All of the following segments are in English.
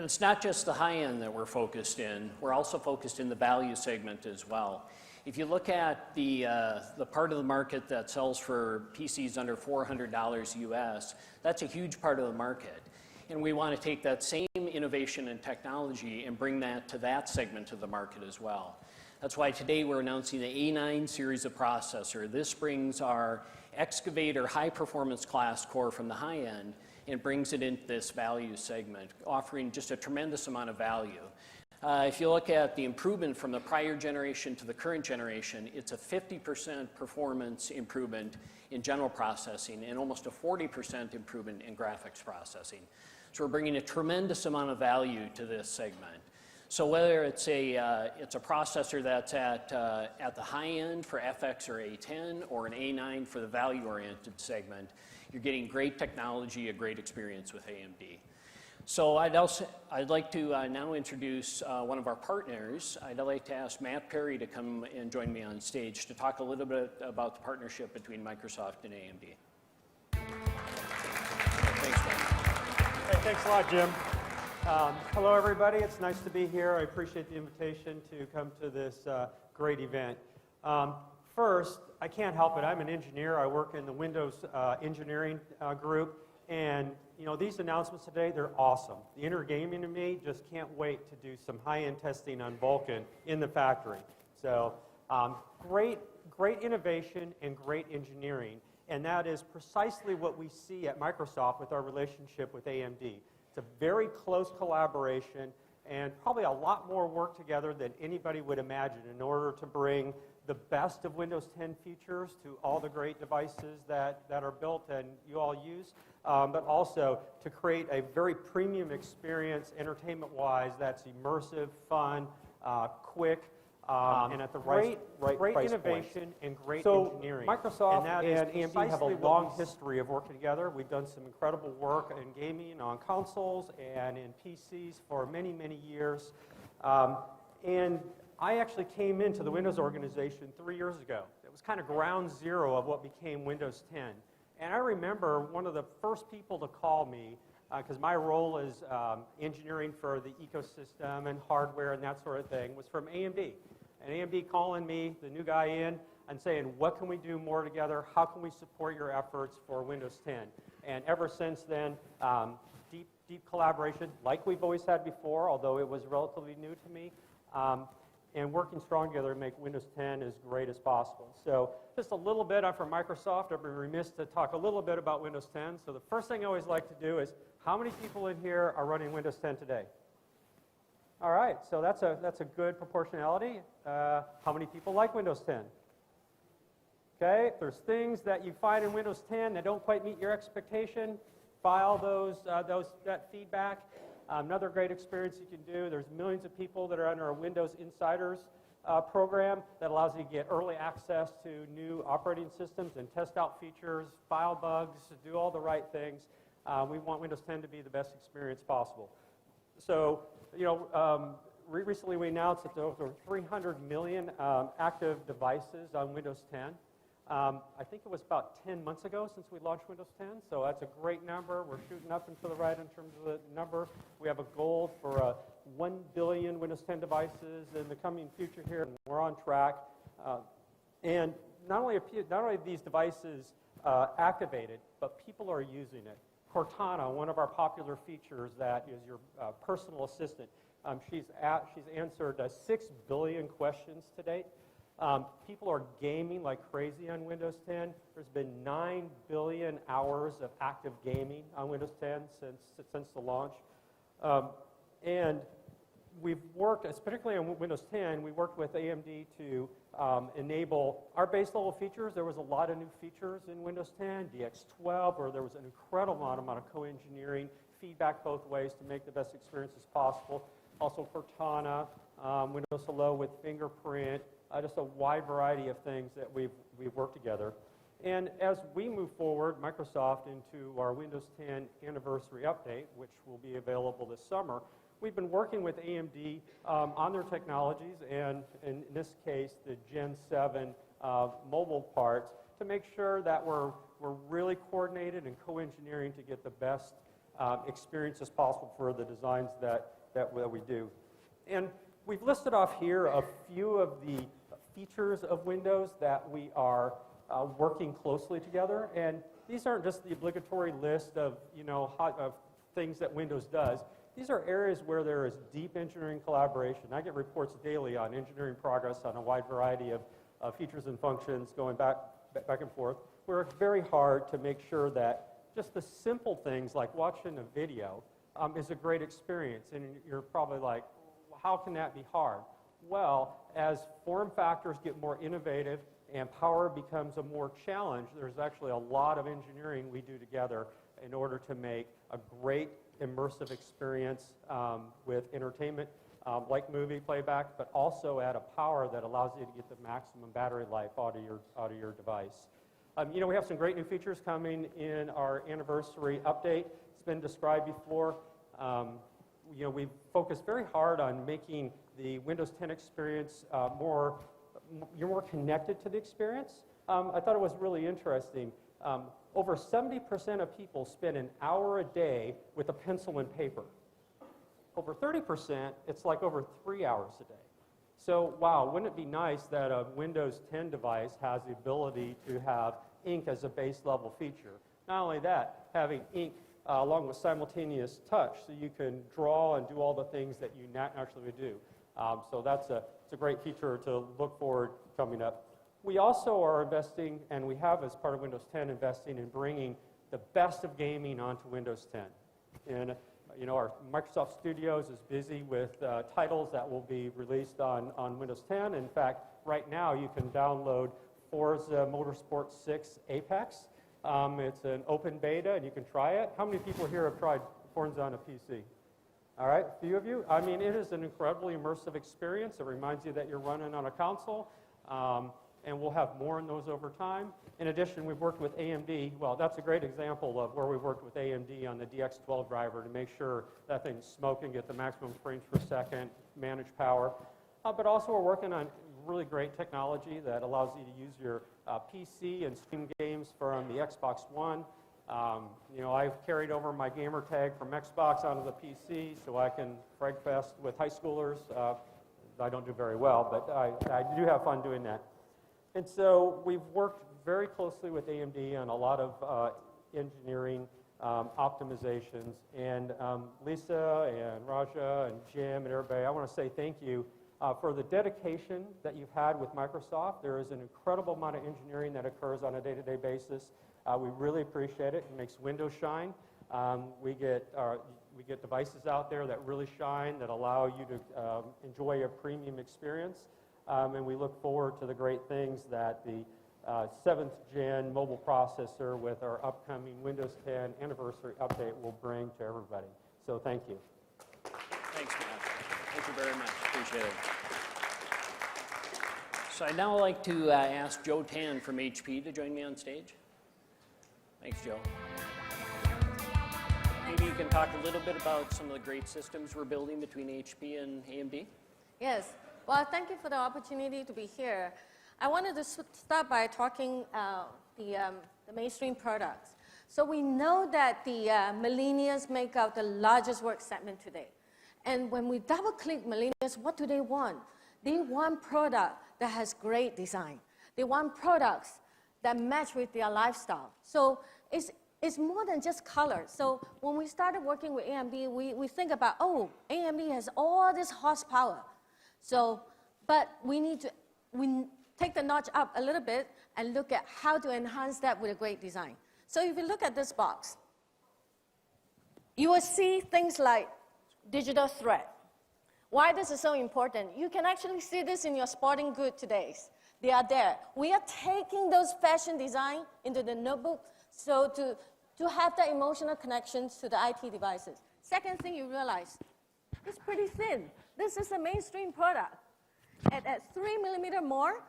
it's not just the high end that we're focused in. We're also focused in the value segment as well. If you look at the part of the market that sells for PCs under $400 US, that's a huge part of the market. And we want to take that same innovation and technology and bring that to that segment of the market as well. That's why today we're announcing the A9 series of processor. This brings our Excavator high performance class core from the high end and brings it into this value segment, offering just a tremendous amount of value. If you look at the improvement from the prior generation to the current generation, it's a 50% performance improvement in general processing and almost a 40% improvement in graphics processing. So we're bringing a tremendous amount of value to this segment. So whether it's a processor that's at the high end for FX or A10 or an A9 for the value-oriented segment, you're getting great technology, a great experience with AMD. So I'd like to now introduce one of our partners. I'd like to ask Matt Perry to come and join me on stage to talk a little bit about the partnership between Microsoft and AMD. Thanks, Matt. Hey, thanks a lot, Jim. Hello, everybody. It's nice to be here. I appreciate the invitation to come to this great event. First, I can't help it. I'm an engineer. I work in the Windows engineering group. And you know, these announcements today, they're awesome. The inner gaming in me just can't wait to do some high-end testing on Vulkan in the factory. So great innovation and great engineering. And that is precisely what we see at Microsoft with our relationship with AMD. It's a very close collaboration and probably a lot more work together than anybody would imagine in order to bring the best of Windows 10 features to all the great devices that are built and you all use, but also to create a very premium experience entertainment-wise that's immersive, fun, quick, and at the right price innovation point. And great engineering. Microsoft and AMD have a long history of working together. We've done some incredible work in gaming on consoles and in PCs for many, many years. And I actually came into the Windows organization 3 years ago. It was kind of ground zero of what became Windows 10. And I remember one of the first people to call me, because my role is engineering for the ecosystem and hardware and that sort of thing, was from AMD. And AMD calling me, the new guy in, and saying, what can we do more together? How can we support your efforts for Windows 10? And ever since then, deep collaboration, like we've always had before, although it was relatively new to me, and working strong together to make Windows 10 as great as possible. So just a little bit, I'm from Microsoft. I'd be remiss to talk a little bit about Windows 10. So the first thing I always like to do is, how many people in here are running Windows 10 today? All right, so that's a good proportionality. How many people like Windows 10? Okay, if there's things that you find in Windows 10 that don't quite meet your expectation, file that feedback. Another great experience you can do, there's millions of people that are under our Windows Insiders program that allows you to get early access to new operating systems and test out features, file bugs, do all the right things. We want Windows 10 to be the best experience possible. So, you know, recently we announced that there are over 300 million active devices on Windows 10. I think it was about 10 months ago since we launched Windows 10, so that's a great number. We're shooting up and to the right in terms of the number. We have a goal for 1 billion Windows 10 devices in the coming future here, and we're on track. And not only are these devices activated, but people are using it. Cortana, one of our popular features that is your personal assistant, she's answered 6 billion questions to date. People are gaming like crazy on Windows 10. There's been 9 billion hours of active gaming on Windows 10 since the launch. And we've worked, particularly on Windows 10, we worked with AMD to enable our base level features. There was a lot of new features in Windows 10, DX12, where there was an incredible amount of co-engineering, feedback both ways to make the best experience as possible. Also Cortana, Windows Hello with fingerprint, just a wide variety of things that we've worked together. And as we move forward, Microsoft, into our Windows 10 anniversary update, which will be available this summer, we've been working with AMD on their technologies, and in this case, the Gen 7 mobile parts, to make sure that we're really coordinated and co-engineering to get the best experience as possible for the designs that that we do. And we've listed off here a few of the features of Windows that we are working closely together. And these aren't just the obligatory list of, of things that Windows does. These are areas where there is deep engineering collaboration. I get reports daily on engineering progress on a wide variety of features and functions going back and forth. We work very hard to make sure that just the simple things like watching a video is a great experience. And you're probably like, how can that be hard? Well, as form factors get more innovative and power becomes a more challenge, there's actually a lot of engineering we do together in order to make a great immersive experience with entertainment like movie playback, but also at a power that allows you to get the maximum battery life out of your device. We have some great new features coming in our anniversary update. It's been described before. We've focused very hard on making the Windows 10 experience you're more connected to the experience. I thought it was really interesting. Over 70% of people spend an hour a day with a pencil and paper. Over 30%, it's like over 3 hours a day. So, wow, wouldn't it be nice that a Windows 10 device has the ability to have ink as a base level feature? Not only that, having ink along with simultaneous touch so you can draw and do all the things that you naturally would do. So it's a great feature to look forward coming up. We also are investing, and we have as part of Windows 10, investing in bringing the best of gaming onto Windows 10. And our Microsoft Studios is busy with titles that will be released on Windows 10. In fact, right now you can download Forza Motorsport 6 Apex. It's an open beta, and you can try it. How many people here have tried Forza on a PC? All right, a few of you. I mean, it is an incredibly immersive experience. It reminds you that you're running on a console, and we'll have more in those over time. In addition, we've worked with AMD. Well, that's a great example of where we've worked with AMD on the DX12 driver to make sure that thing's smoking, get the maximum frames per second, manage power. But also we're working on really great technology that allows you to use your PC and stream games from the Xbox One. I've carried over my gamer tag from Xbox onto the PC so I can frag fest with high schoolers. I don't do very well, but I do have fun doing that. And so we've worked very closely with AMD on a lot of engineering optimizations. And Lisa and Raja and Jim and everybody, I want to say thank you for the dedication that you've had with Microsoft. There is an incredible amount of engineering that occurs on a day-to-day basis. We really appreciate it. It makes Windows shine. We get devices out there that really shine, that allow you to enjoy a premium experience. And we look forward to the great things that the 7th gen mobile processor with our upcoming Windows 10 anniversary update will bring to everybody. So thank you. Thanks, Matt. Thank you very much. Appreciate it. So I'd now like to ask Joe Tan from HP to join me on stage. Thanks, Joe. Maybe you can talk a little bit about some of the great systems we're building between HP and AMD. Yes. Well, thank you for the opportunity to be here. I wanted to start by talking the mainstream products. So we know that the millennials make up the largest work segment today. And when we double-click millennials, what do they want? They want product that has great design. They want products that match with their lifestyle. So it's more than just color. So when we started working with AMD, we think about, oh, AMD has all this horsepower. So, but we take the notch up a little bit and look at how to enhance that with a great design. So if you look at this box, you will see things like digital thread. Why this is so important? You can actually see this in your sporting good today. They are there. We are taking those fashion design into the notebook so to have the emotional connections to the IT devices. Second thing you realize, it's pretty thin. This is a mainstream product. At 3 millimeter more,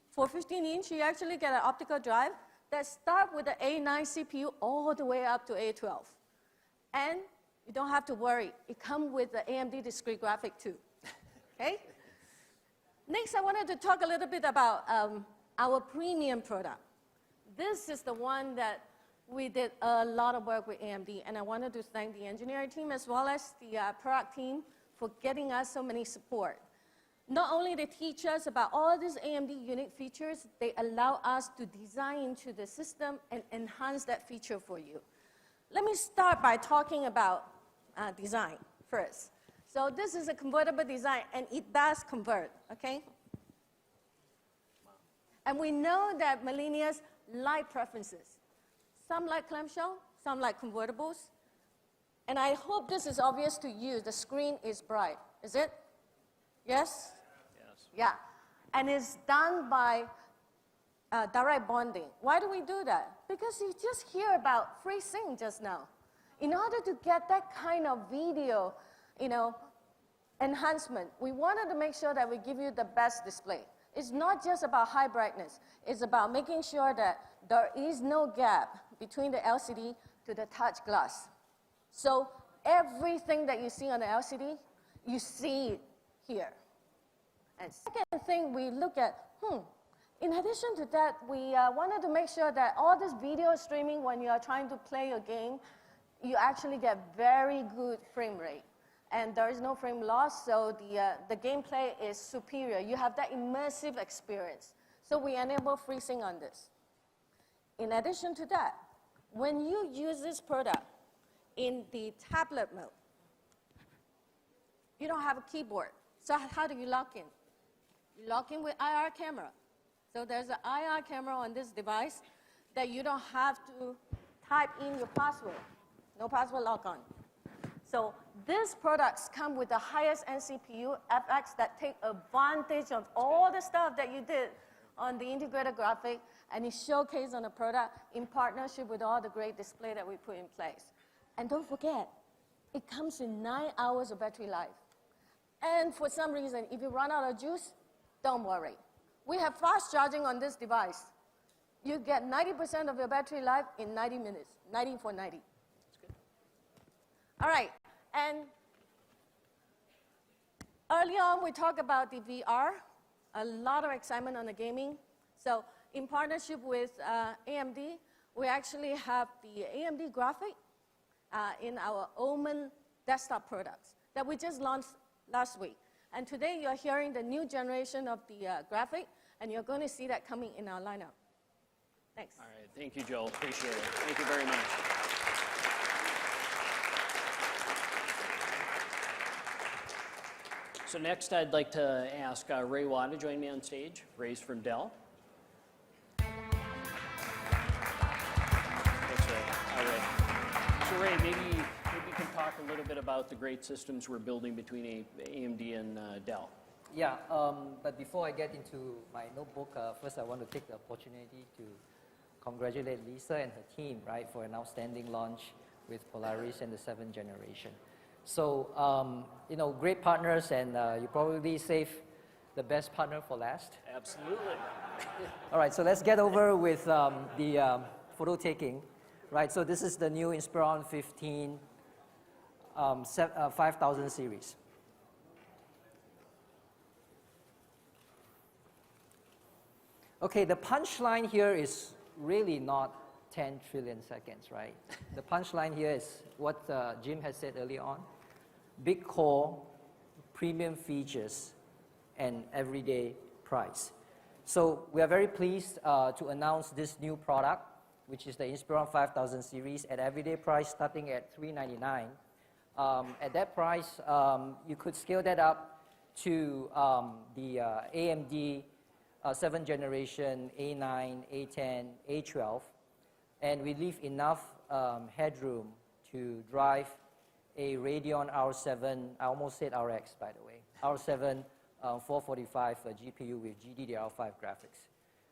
for 15-inch, you actually get an optical drive that starts with the A9 CPU all the way up to A12. And you don't have to worry. It comes with the AMD discrete graphic too. Okay? Next, I wanted to talk a little bit about our premium product. This is the one that we did a lot of work with AMD, and I wanted to thank the engineering team as well as the product team for getting us so many support. Not only they teach us about all these AMD unique features, they allow us to design into the system and enhance that feature for you. Let me start by talking about design first. So this is a convertible design, and it does convert, okay? And we know that millennials like preferences. Some like clamshell, some like convertibles. And I hope this is obvious to you. The screen is bright. Is it? Yes? Yes. Yeah. And it's done by direct bonding. Why do we do that? Because you just hear about FreeSync just now. In order to get that kind of video, enhancement, we wanted to make sure that we give you the best display. It's not just about high brightness. It's about making sure that there is no gap between the LCD to the touch glass. So everything that you see on the LCD, you see it here. And second thing we look at, in addition to that, we wanted to make sure that all this video streaming, when you are trying to play a game, you actually get very good frame rate. And there is no frame loss, so the gameplay is superior. You have that immersive experience. So we enable FreeSync on this. In addition to that, when you use this product in the tablet mode, you don't have a keyboard. So how do you log in? You log in with IR camera. So there's an IR camera on this device that you don't have to type in your password. No password log on. So these products come with the highest end CPU, FX, that take advantage of all the stuff that you did on the integrated graphic, and it's showcased on the product in partnership with all the great display that we put in place. And don't forget, it comes in 9 hours of battery life. And for some reason, if you run out of juice, don't worry. We have fast charging on this device. You get 90% of your battery life in 90 minutes, 90 for 90. That's good. All right, and early on we talked about the VR, a lot of excitement on the gaming. So in partnership with AMD, we actually have the AMD graphic in our Omen desktop products that we just launched last week. And today you're hearing the new generation of the graphic, and you're going to see that coming in our lineup. Thanks. All right, thank you, Joel. Appreciate it. Thank you very much. So next, I'd like to ask Ray Watt to join me on stage. Ray's from Dell. Thanks, Ray. All right. So Ray, maybe you can talk a little bit about the great systems we're building between AMD and Dell. Yeah, but before I get into my notebook, first I want to take the opportunity to congratulate Lisa and her team, right, for an outstanding launch with Polaris and the 7th generation. So, great partners, and you probably save the best partner for last. Absolutely. All right, so let's get over with the photo taking, right? So this is the new Inspiron 15 5000 series. Okay, the punchline here is really not 10 trillion seconds, right? The punchline here is what Jim has said earlier on. Big core, premium features, and everyday price. So we are very pleased to announce this new product, which is the Inspiron 5000 series at everyday price starting at $399. At that price, you could scale that up to the AMD 7th generation A9, A10, A12, and we leave enough headroom to drive a Radeon R7, I almost said RX by the way, R7 445 GPU with GDDR5 graphics.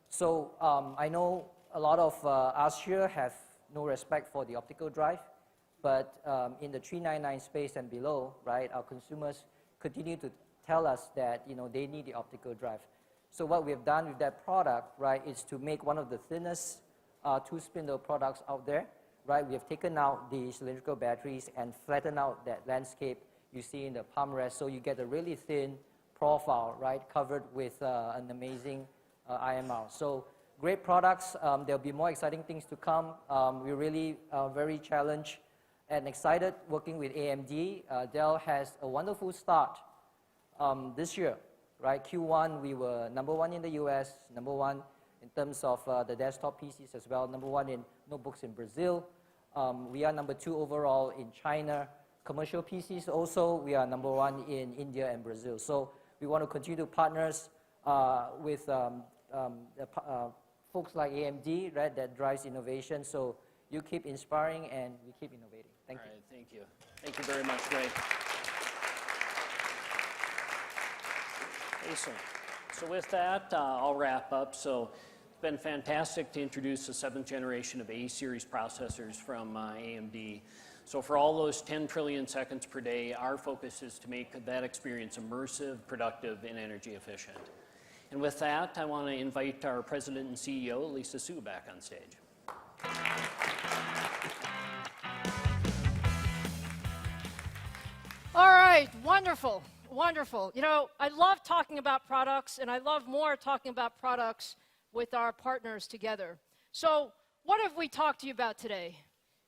So I know a lot of us here have no respect for the optical drive, but in the 399 space and below, right, our consumers continue to tell us that they need the optical drive. So what we have done with that product, right, is to make one of the thinnest two-spindle products out there, right? We have taken out the cylindrical batteries and flattened out that landscape you see in the palm rest, so you get a really thin profile, right, covered with an amazing IMR. So great products. There'll be more exciting things to come. We're really very challenged and excited working with AMD. Dell has a wonderful start this year, right? Q1, we were #1 in the US, #1 in terms of the desktop PCs as well, #1 in notebooks in Brazil. We are #2 overall in China. Commercial PCs also, we are #1 in India and Brazil. So we want to continue to partners with folks like AMD, right, that drives innovation. So you keep inspiring and we keep innovating. Thank you. All right, thank you. Thank you very much, Ray. Excellent. So with that, I'll wrap up. So it's been fantastic to introduce the 7th generation of A-series processors from AMD. So for all those 10 trillion seconds per day, our focus is to make that experience immersive, productive, and energy efficient. And with that, I want to invite our President and CEO, Lisa Su, back on stage. All right, wonderful, wonderful. You know, I love talking about products, and I love more talking about products with our partners together. So what have we talked to you about today?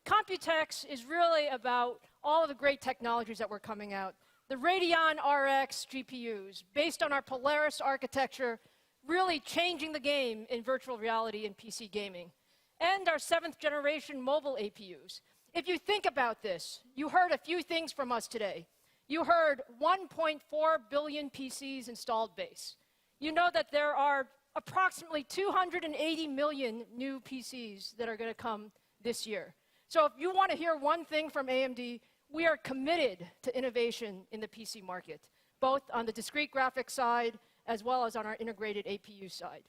Computex is really about all of the great technologies that were coming out. The Radeon RX GPUs, based on our Polaris architecture, really changing the game in virtual reality and PC gaming. And our 7th generation mobile APUs. If you think about this, you heard a few things from us today. You heard 1.4 billion PCs installed base. You know that there are approximately 280 million new PCs that are going to come this year. So if you want to hear one thing from AMD, we are committed to innovation in the PC market, both on the discrete graphics side as well as on our integrated APU side.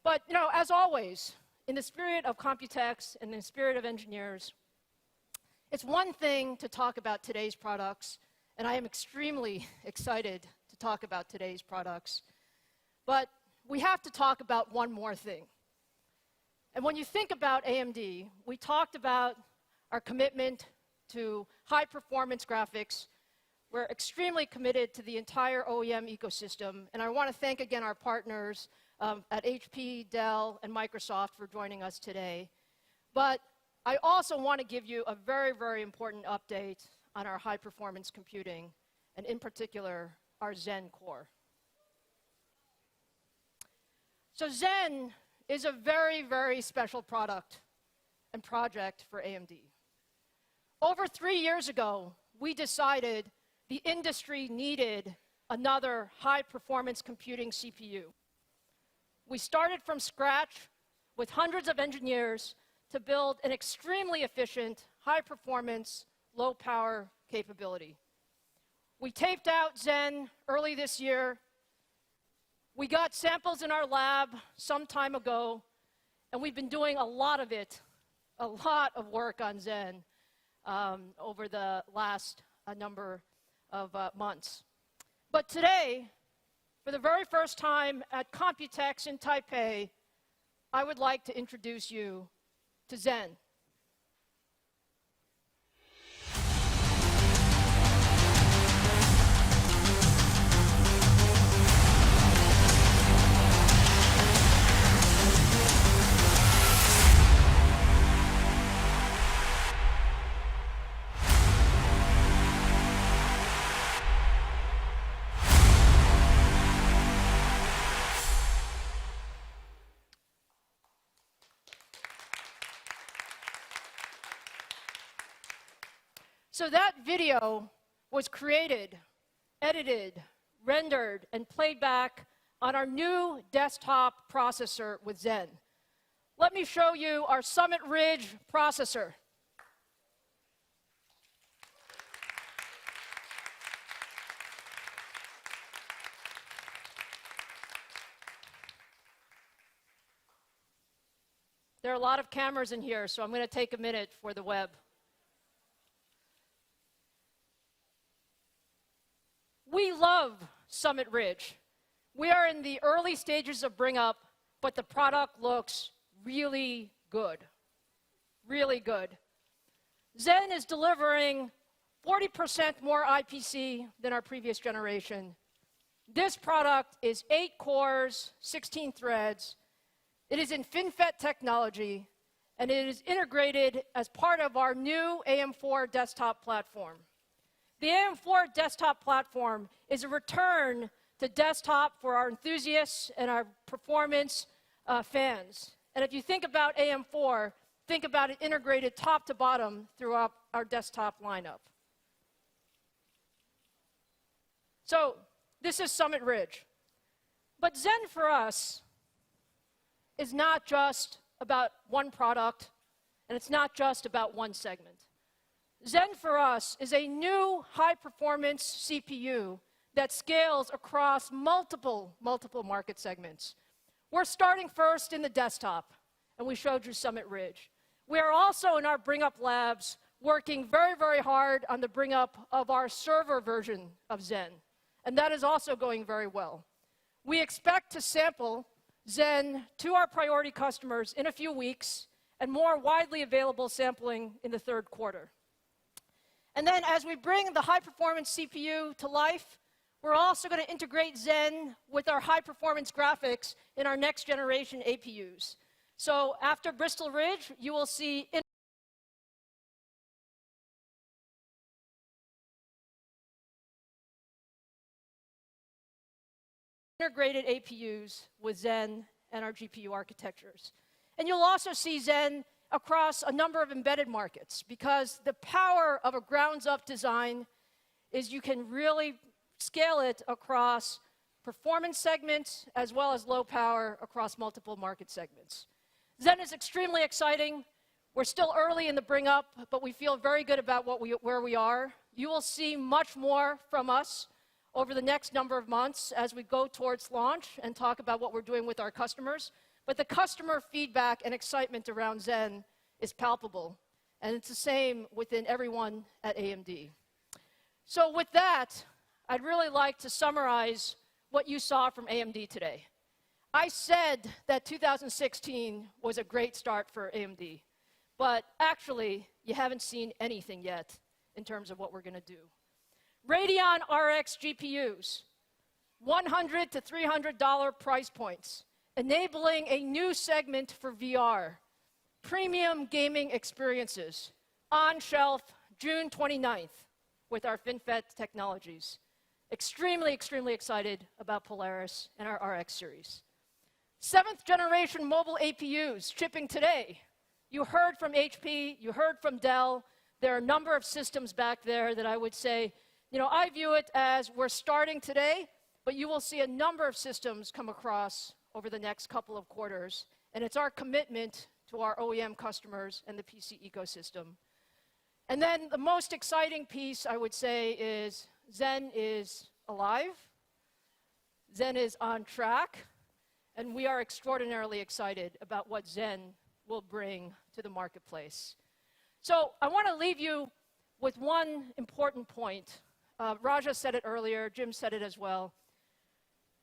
But, you know, as always, in the spirit of Computex and in the spirit of engineers, it's one thing to talk about today's products, and I am extremely excited to talk about today's products. But we have to talk about one more thing. And when you think about AMD, we talked about our commitment to high-performance graphics. We're extremely committed to the entire OEM ecosystem. And I want to thank again our partners at HP, Dell, and Microsoft for joining us today. But I also want to give you a very, very important update on our high-performance computing, and in particular, our Zen core. So Zen is a very, very special product and project for AMD. Over 3 years ago, we decided the industry needed another high-performance computing CPU. We started from scratch with hundreds of engineers to build an extremely efficient, high-performance, low-power capability. We taped out Zen early this year. We got samples in our lab some time ago, and we've been doing a lot of work on Zen over the last number of months. But today, for the very first time at Computex in Taipei, I would like to introduce you to Zen. So that video was created, edited, rendered, and played back on our new desktop processor with Zen. Let me show you our Summit Ridge processor. There are a lot of cameras in here, so I'm going to take a minute for the web. We love Summit Ridge. We are in the early stages of bring up, but the product looks really good. Really good. Zen is delivering 40% more IPC than our previous generation. This product is 8 cores, 16 threads. It is in FinFET technology, and it is integrated as part of our new AM4 desktop platform. The AM4 desktop platform is a return to desktop for our enthusiasts and our performance fans. And if you think about AM4, think about it integrated top to bottom throughout our desktop lineup. So this is Summit Ridge. But Zen for us is not just about one product, and it's not just about one segment. Zen for us is a new high-performance CPU that scales across multiple market segments. We're starting first in the desktop, and we showed you Summit Ridge. We are also in our bring-up labs working very, very hard on the bring-up of our server version of Zen, and that is also going very well. We expect to sample Zen to our priority customers in a few weeks, and more widely available sampling in the third quarter. And then as we bring the high-performance CPU to life, we're also going to integrate Zen with our high-performance graphics in our next-generation APUs. So after Bristol Ridge, you will see integrated APUs with Zen and our GPU architectures. And you'll also see Zen across a number of embedded markets, because the power of a grounds-up design is you can really scale it across performance segments as well as low power across multiple market segments. Zen is extremely exciting. We're still early in the bring up, but we feel very good about where we are. You will see much more from us over the next number of months as we go towards launch and talk about what we're doing with our customers. But the customer feedback and excitement around Zen is palpable, and it's the same within everyone at AMD. So with that, I'd really like to summarize what you saw from AMD today. I said that 2016 was a great start for AMD, but actually, you haven't seen anything yet in terms of what we're going to do. Radeon RX GPUs, $100 to $300 price points, enabling a new segment for VR, premium gaming experiences, on shelf June 29th with our FinFET technologies. Extremely, extremely excited about Polaris and our RX series. 7th generation mobile APUs shipping today. You heard from HP, you heard from Dell. There are a number of systems back there that I would say, I view it as we're starting today, but you will see a number of systems come across over the next couple of quarters, and it's our commitment to our OEM customers and the PC ecosystem. And then the most exciting piece, I would say, is Zen is alive, Zen is on track, and we are extraordinarily excited about what Zen will bring to the marketplace. So I want to leave you with one important point. Raja said it earlier, Jim said it as well.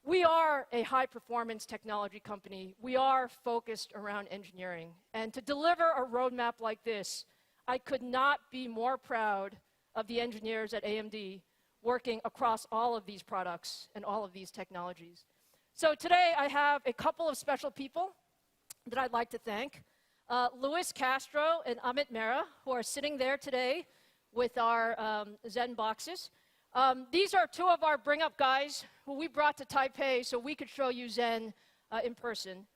We are a high-performance technology company. We are focused around engineering. And to deliver a roadmap like this, I could not be more proud of the engineers at AMD working across all of these products and all of these technologies. So today, I have a couple of special people that I'd like to thank. Luis Castro and Amit Mehra, who are sitting there today with our Zen boxes. These are two of our bring-up guys who we brought to Taipei so we could show you Zen in person.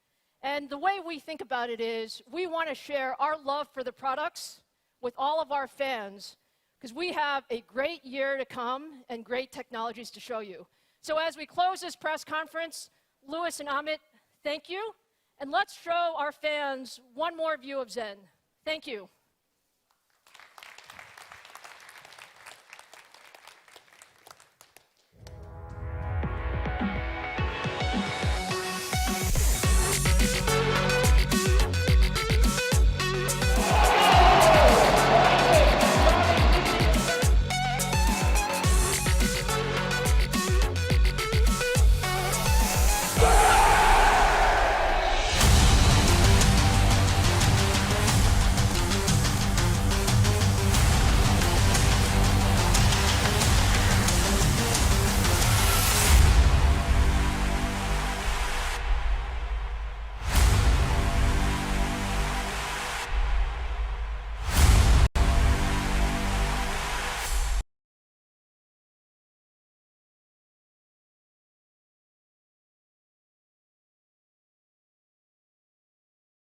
And the way we think about it is we want to share our love for the products with all of our fans, because we have a great year to come and great technologies to show you. So as we close this press conference, Luis and Amit, thank you. And let's show our fans one more view of Zen. Thank you.